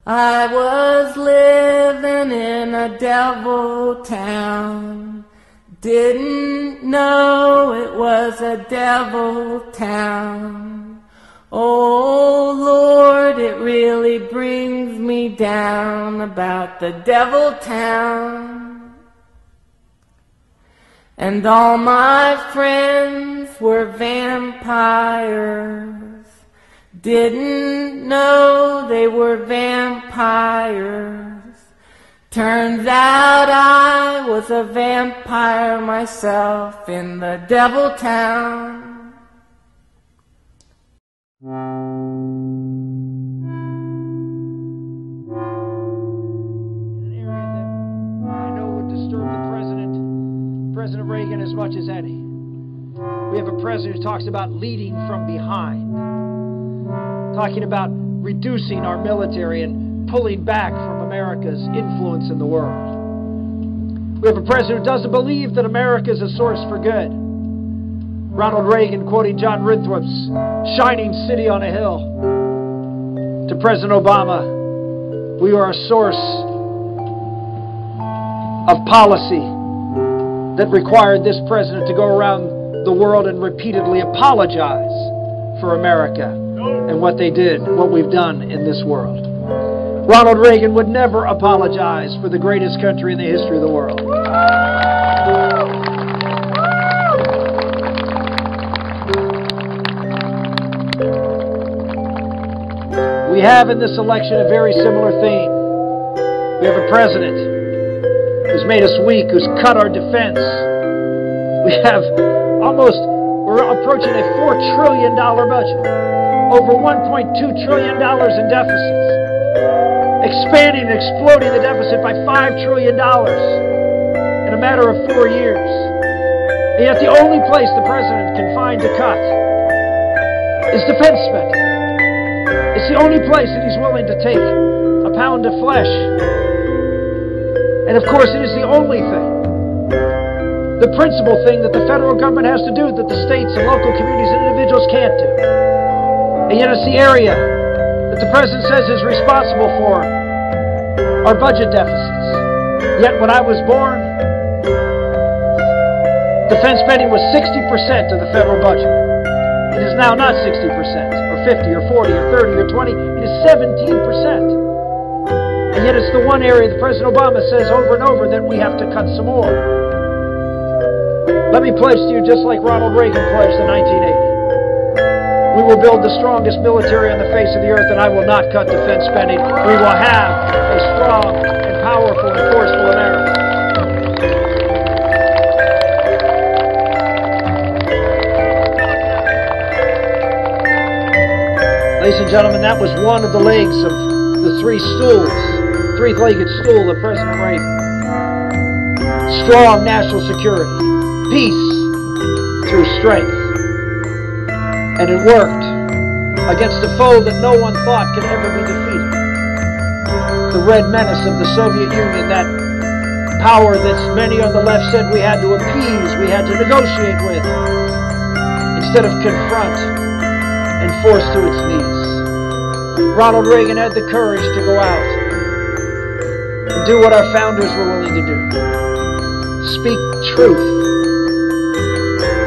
I was living in a devil town, didn't know it was a devil town. Oh Lord, it really brings me down about the devil town. And all my friends were vampires, didn't know they were vampires. Turns out I was a vampire myself in the devil town. An area that I know would disturb the President Reagan, as much as any. We have a president who talks about leading from behind, talking about reducing our military and pulling back from America's influence in the world. We have a president who doesn't believe that America is a source for good. Ronald Reagan, quoting John Winthrop's shining city on a hill, to President Obama, we are a source of policy that required this president to go around the world and repeatedly apologize for America and what they did, what we've done in this world. Ronald Reagan would never apologize for the greatest country in the history of the world. We have in this election a very similar theme. We have a president who's made us weak, who's cut our defense. We have we're approaching a $4 trillion budget, over $1.2 trillion in deficits, expanding and exploding the deficit by $5 trillion in a matter of 4 years. And yet the only place the president can find to cut is defense spending. It's the only place that he's willing to take a pound of flesh. And of course, it is the only thing, the principal thing that the federal government has to do that the states and local communities and individuals can't do. And yet it's the area that the president says is responsible for our budget deficits. Yet when I was born, defense spending was 60% of the federal budget. It is now not 60%, or 50, or 40, or 30, or 20. It is 17%. And yet it's the one area that President Obama says over and over that we have to cut some more. Let me pledge to you, just like Ronald Reagan pledged in 1980. We will build the strongest military on the face of the earth, and I will not cut defense spending. We will have a strong and powerful and forceful America. Ladies and gentlemen, that was one of the legs of the three-legged stool of President Reagan. Strong national security, peace through strength. And it worked against a foe that no one thought could ever be defeated. The red menace of the Soviet Union, that power that many on the left said we had to appease, we had to negotiate with, instead of confront and forced to its knees. Ronald Reagan had the courage to go out and do what our founders were willing to do. Speak truth.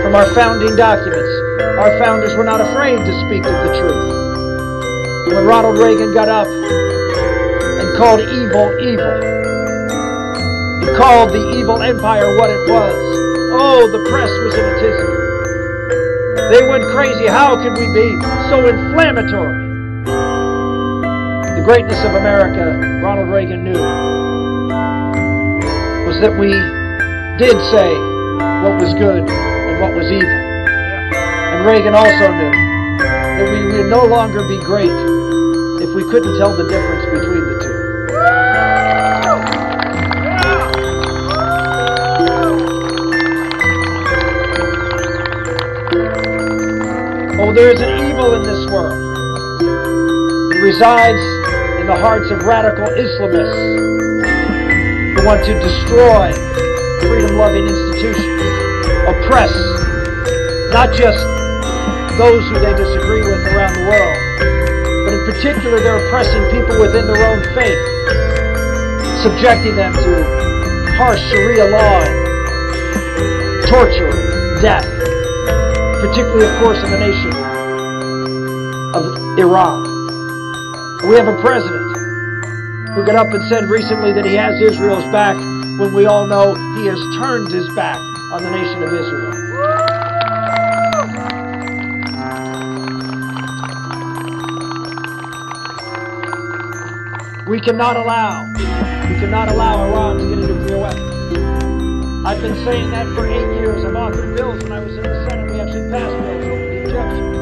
From our founding documents, our founders were not afraid to speak of the truth. When Ronald Reagan got up and called evil, evil, he called the evil empire what it was. Oh, the press was in a tizzy. They went crazy. How could we be so inflammatory? The greatness of America, Ronald Reagan knew, was that we did say what was good and what was evil. And Reagan also knew that we would no longer be great if we couldn't tell the difference between the two. Oh, there is an evil in this world. It resides in the hearts of radical Islamists who want to destroy freedom-loving institutions, oppress not just those who they disagree with around the world, but in particular, they're oppressing people within their own faith, subjecting them to harsh Sharia law and torture, death, particularly, of course, in the nation of Iran. And we have a president who got up and said recently that he has Israel's back, when we all know he has turned his back on the nation of Israel. We cannot allow Iran to get a nuclear weapon. I've been saying that for 8 years. I've authored bills when I was in the Senate. We actually passed bills over the Egyptians.